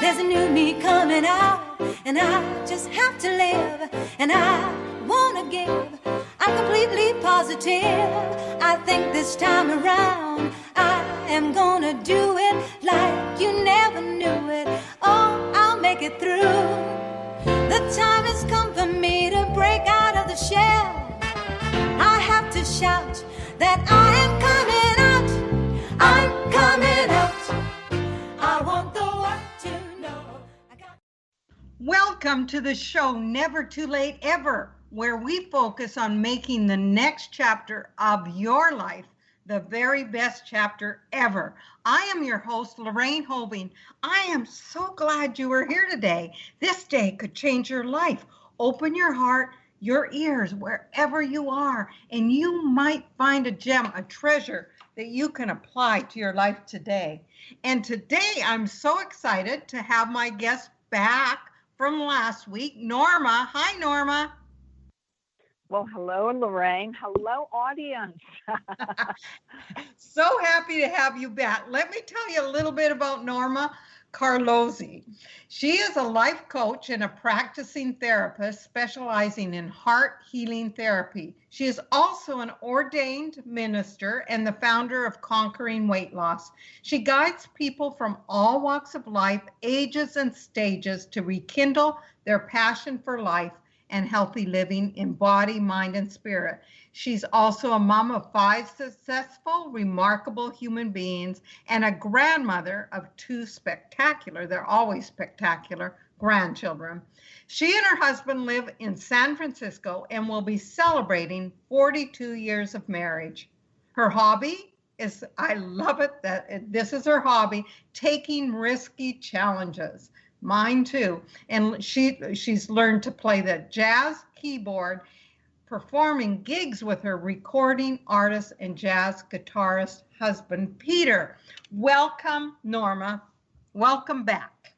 There's a new me coming out, and I just have to live, and I wanna give. I'm completely positive. I think this time around I am gonna do it like you never knew it. Oh, I'll make it through. The time has come for me to break out of the shell. I have to shout that I am coming out. I'm coming out. I want the world to know. Welcome to the show, Never Too Late Ever, where we focus on making the next chapter of your life the very best chapter ever. I am your host, Lorraine Hoving. I am so glad you were here today. This day could change your life. Open your heart, your ears, wherever you are, and you might find a gem, a treasure that you can apply to your life today. And today I'm so excited to have my guest back from last week, Norma. Hi, Norma. Well, hello, Lorraine. Hello, audience. So happy to have you back. Let me tell you a little bit about Norma Carlozzi. She is a life coach and a practicing therapist specializing in heart healing therapy. She is also an ordained minister and the founder of Conquering Weight Loss. She guides people from all walks of life, ages, and stages to rekindle their passion for life and healthy living in body, mind, and spirit. She's also a mom of 5 successful, remarkable human beings and a grandmother of 2 spectacular, they're always spectacular, grandchildren. She and her husband live in San Francisco and will be celebrating 42 years of marriage. Her hobby is, I love it, that this is her hobby, taking risky challenges. Mine too. And she's learned to play the jazz keyboard, performing gigs with her recording artist and jazz guitarist husband, Peter. Welcome, Norma. Welcome back.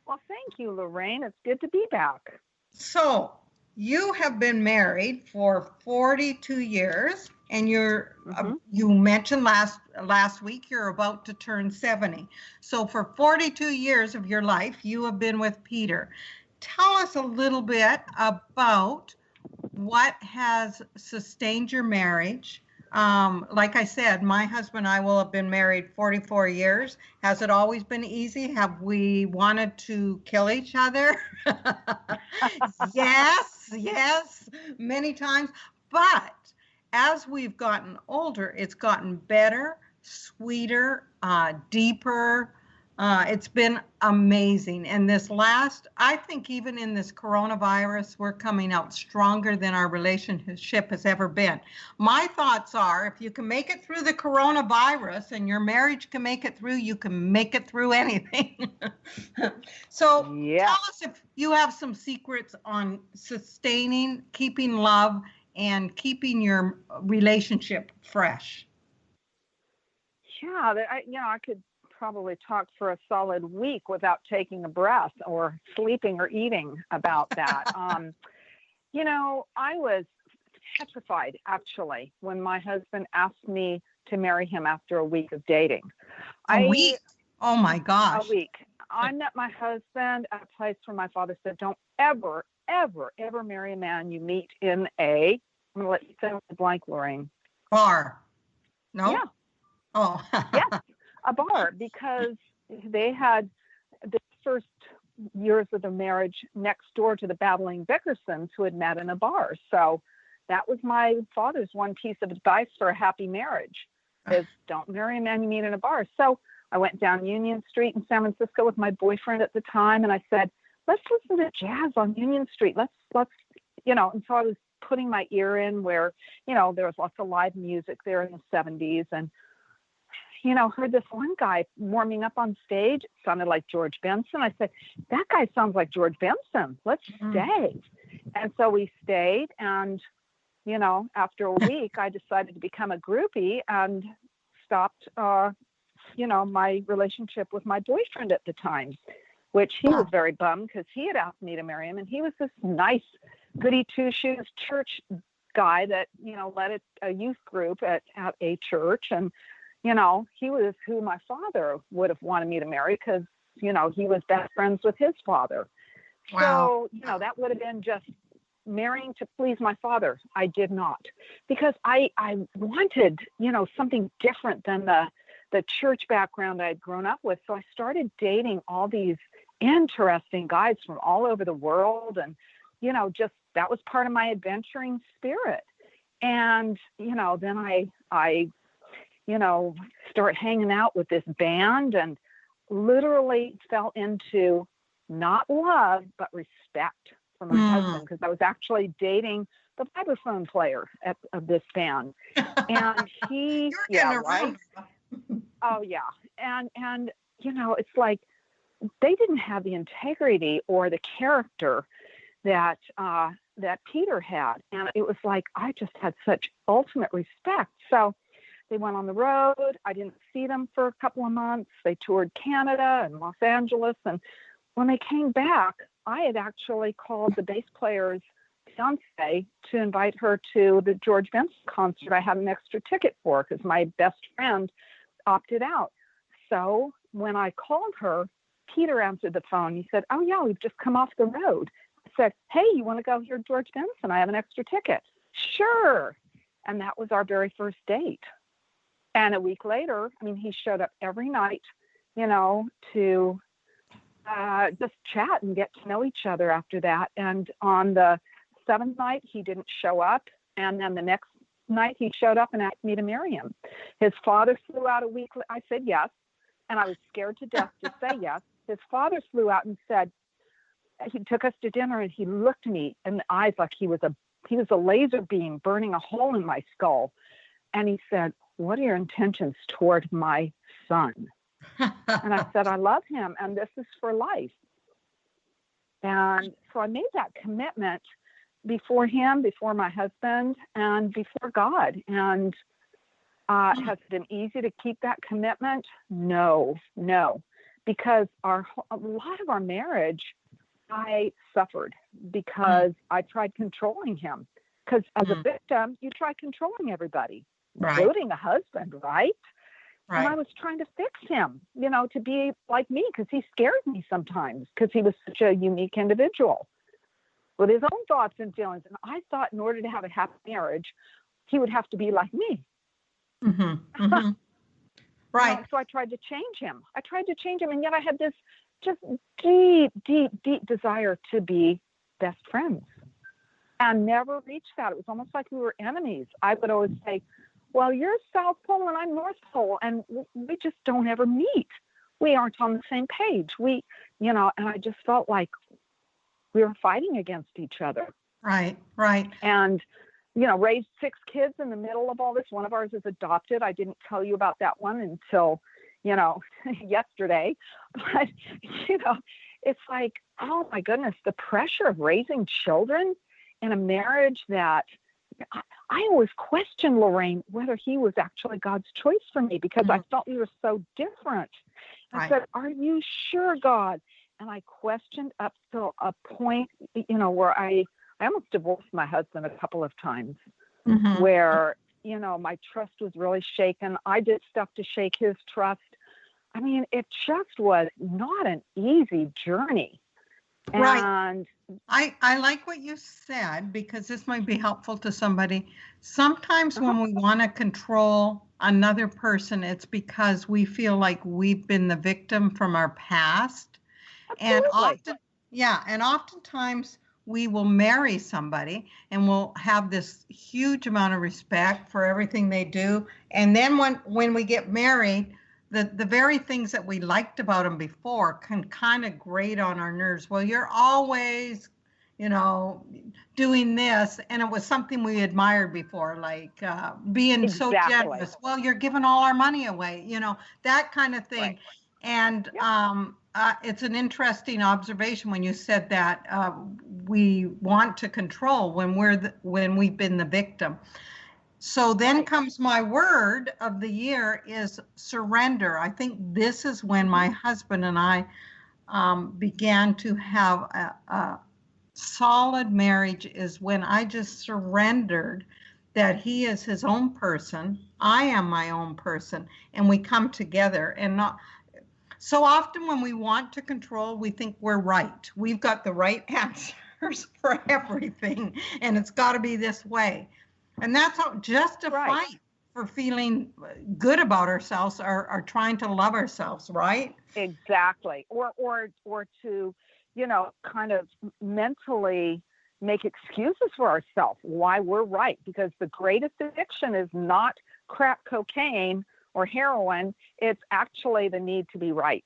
Well, thank you, Lorraine. It's good to be back. So you have been married for 42 years, and you mentioned last week you're about to turn 70. So for 42 years of your life, you have been with Peter. Tell us a little bit about what has sustained your marriage. Like I said, my husband and I will have been married 44 years. Has it always been easy? Have we wanted to kill each other? Yes, many times. But as we've gotten older, it's gotten better, sweeter, deeper. It's been amazing. And I think even in this coronavirus, we're coming out stronger than our relationship has ever been. My thoughts are, if you can make it through the coronavirus and your marriage can make it through, you can make it through anything. So Tell us if you have some secrets on sustaining, keeping love, and keeping your relationship fresh. Yeah, I could probably talk for a solid week without taking a breath or sleeping or eating about that. I was petrified, actually, when my husband asked me to marry him after a week of dating. A week? Oh, my gosh. A week. I met my husband at a place where my father said, don't ever, ever, ever marry a man you meet in I'm going to let you fill in the blank, Lorraine. Bar. No? Yeah. Oh. Yes, a bar, because they had the first years of the marriage next door to the battling Vickersons, who had met in a bar. So that was my father's one piece of advice for a happy marriage, is don't marry a man you meet in a bar. So I went down Union Street in San Francisco with my boyfriend at the time, and I said, let's listen to jazz on Union Street. Let's, and so I was putting my ear in where, there was lots of live music there in the 70s, and, heard this one guy warming up on stage. It sounded like George Benson. I said, that guy sounds like George Benson. Let's stay. And so we stayed, and, after a week, I decided to become a groupie and stopped, my relationship with my boyfriend at the time, which he was very bummed because he had asked me to marry him. And he was this nice goody two-shoes church guy that, led a youth group at a church. And, he was who my father would have wanted me to marry because He was best friends with his father. Wow. So, that would have been just marrying to please my father. I did not, because I wanted, something different than the church background I'd grown up with. So I started dating all these interesting guys from all over the world. And, just that was part of my adventuring spirit. And, then I start hanging out with this band and literally fell into not love, but respect for my husband, because I was actually dating the vibraphone player of this band. And he, right? Oh, yeah. And, it's like they didn't have the integrity or the character that Peter had. And it was like, I just had such ultimate respect. So they went on the road. I didn't see them for a couple of months. They toured Canada and Los Angeles. And when they came back, I had actually called the bass player's fiance to invite her to the George Benson concert. I had an extra ticket for because my best friend opted out. So when I called her, Peter answered the phone. He said, "Oh, yeah, we've just come off the road." I said, "Hey, you want to go hear George Benson? I have an extra ticket." "Sure." And that was our very first date. And a week later, he showed up every night, to just chat and get to know each other after that. And on the 7th night, he didn't show up. And then the next night, he showed up and asked me to marry him. His father flew out a week. I said yes. And I was scared to death to say yes. His father flew out and said, he took us to dinner, and he looked me in the eyes like he was a laser beam burning a hole in my skull. And he said, "What are your intentions toward my son?" And I said, "I love him, and this is for life." And so I made that commitment before him, before my husband, and before God. And has it been easy to keep that commitment? No, because a lot of our marriage, I suffered because I tried controlling him. Because as a victim, you try controlling everybody, including the husband, right? And I was trying to fix him, to be like me, because he scared me sometimes because he was such a unique individual with his own thoughts and feelings. And I thought in order to have a happy marriage, he would have to be like me. Right. So I tried to change him. And yet I had this just deep, deep, deep desire to be best friends and never reached that. It was almost like we were enemies. I would always say, "Well, you're South Pole and I'm North Pole, and we just don't ever meet. We aren't on the same page." And I just felt like we were fighting against each other. Right. And, raised 6 kids in the middle of all this. One of ours is adopted. I didn't tell you about that one until, yesterday. But, it's like, oh my goodness, the pressure of raising children in a marriage that I always questioned, Lorraine, whether he was actually God's choice for me, because I felt we were so different. I said, "Are you sure, God?" And I questioned up to a point, where I almost divorced my husband a couple of times, where, my trust was really shaken. I did stuff to shake his trust. It just was not an easy journey. And I like what you said, because this might be helpful to somebody. Sometimes when we want to control another person, it's because we feel like we've been the victim from our past. Absolutely. And oftentimes we will marry somebody and we'll have this huge amount of respect for everything they do. And then when we get married, the very things that we liked about them before can kind of grate on our nerves. Well, you're always, doing this. And it was something we admired before, like being so generous. Well, you're giving all our money away, that kind of thing. Right. And it's an interesting observation when you said that we want to control when we've been the victim. So then comes my word of the year is surrender. I think this is when my husband and I began to have a solid marriage, is when I just surrendered that he is his own person, I am my own person, and we come together. And So often when we want to control, we think we're right. We've got the right answers for everything, and it's got to be this way. And that's just a fight for feeling good about ourselves or trying to love ourselves, right? Exactly. Or to, kind of mentally make excuses for ourselves why we're right, because the greatest addiction is not crack cocaine or heroin. It's actually the need to be right,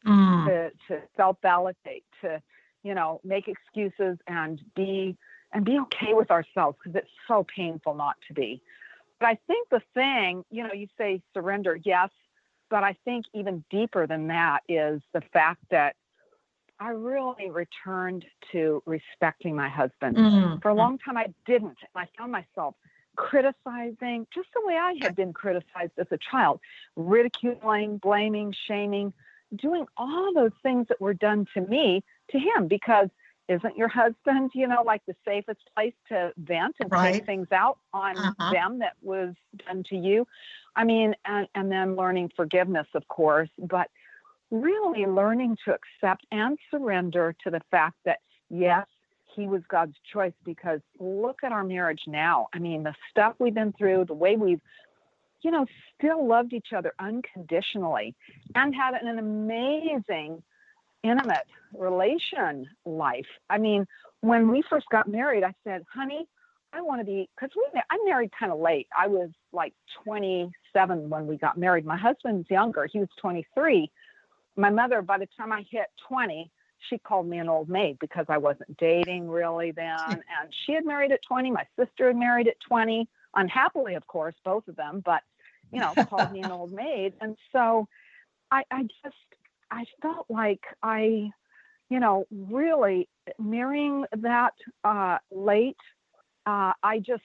to self-validate, to, make excuses and be okay with ourselves, because it's so painful not to be. But I think the thing, you say surrender, yes, but I think even deeper than that is the fact that I really returned to respecting my husband. For a long time, I didn't. And I found myself criticizing just the way I had been criticized as a child, ridiculing, blaming, shaming, doing all those things that were done to me, to him, because isn't your husband, like the safest place to vent and take things out on them that was done to you? I mean, and then learning forgiveness, of course, but really learning to accept and surrender to the fact that, yes, he was God's choice, because look at our marriage now. I mean, the stuff we've been through, the way we've, still loved each other unconditionally and had an amazing, intimate relation life. I mean, when we first got married, I said, honey, I want to be, because I married kind of late. I was like 27 when we got married. My husband's younger. He was 23. My mother, by the time I hit 20, she called me an old maid because I wasn't dating really then. And she had married at 20. My sister had married at 20, unhappily, of course, both of them, but, called me an old maid. And so I felt like I, really marrying that late, I just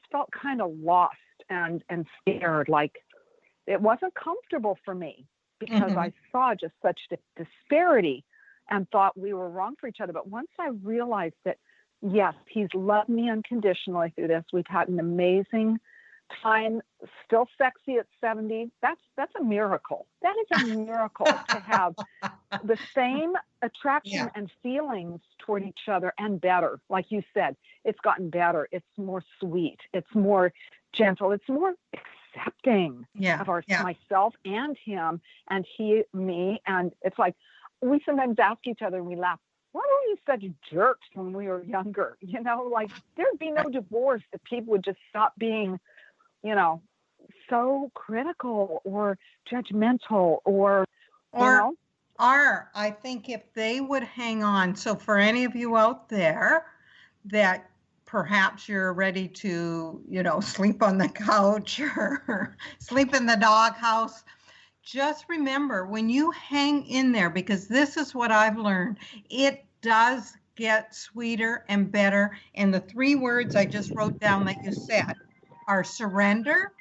felt kind of lost and scared. Like it wasn't comfortable for me, because I saw just such disparity and thought we were wrong for each other. But once I realized that, yes, he's loved me unconditionally through this, we've had an amazing time, still sexy at 70. That's a miracle. That is a miracle to have the same attraction and feelings toward each other, and better. Like you said, it's gotten better. It's more sweet. It's more gentle. It's more accepting of myself and him, and he, me. And it's like, we sometimes ask each other and we laugh, why were you such jerks when we were younger? Like there'd be no divorce if people would just stop being, so critical or judgmental or I think if they would hang on. So for any of you out there that perhaps you're ready to, sleep on the couch or sleep in the doghouse, just remember, when you hang in there, because this is what I've learned, it does get sweeter and better. And the 3 words I just wrote down that you said are surrender,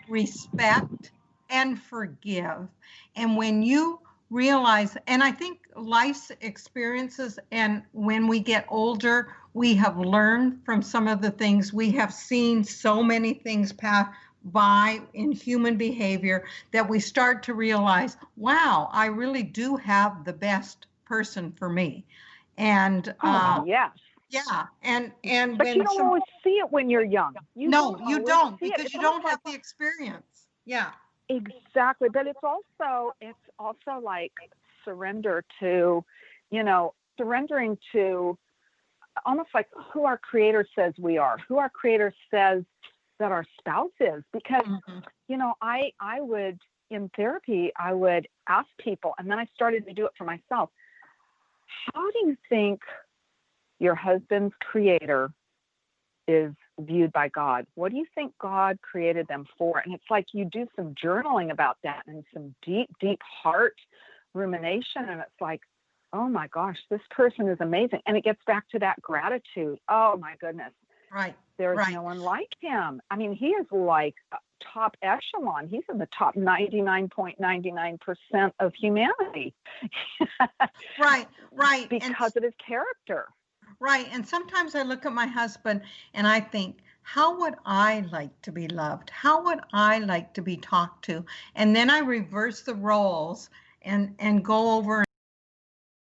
respect, and forgive. And when you realize, and I think life's experiences, and when we get older, we have learned from some of the things, we have seen so many things pass by in human behavior that we start to realize, wow, I really do have the best person for me. And yeah, and but you don't always see it when you're young. You don't, because you don't have the experience. Yeah, exactly. But it's also like surrender to, surrendering to almost like who our Creator says we are, who our Creator says that our spouse is. Because I would, in therapy, I would ask people, and then I started to do it for myself, how do you think your husband's Creator is viewed by God? What do you think God created them for? And it's like you do some journaling about that and some deep heart rumination, and it's like, oh my gosh, this person is amazing. And it gets back to that gratitude. Oh my goodness. Right. There's no one like him. I mean, he is like top echelon. He's in the top 99.99% of humanity. Right. Because of his character. Right. And sometimes I look at my husband and I think, how would I like to be loved? How would I like to be talked to? And then I reverse the roles and go over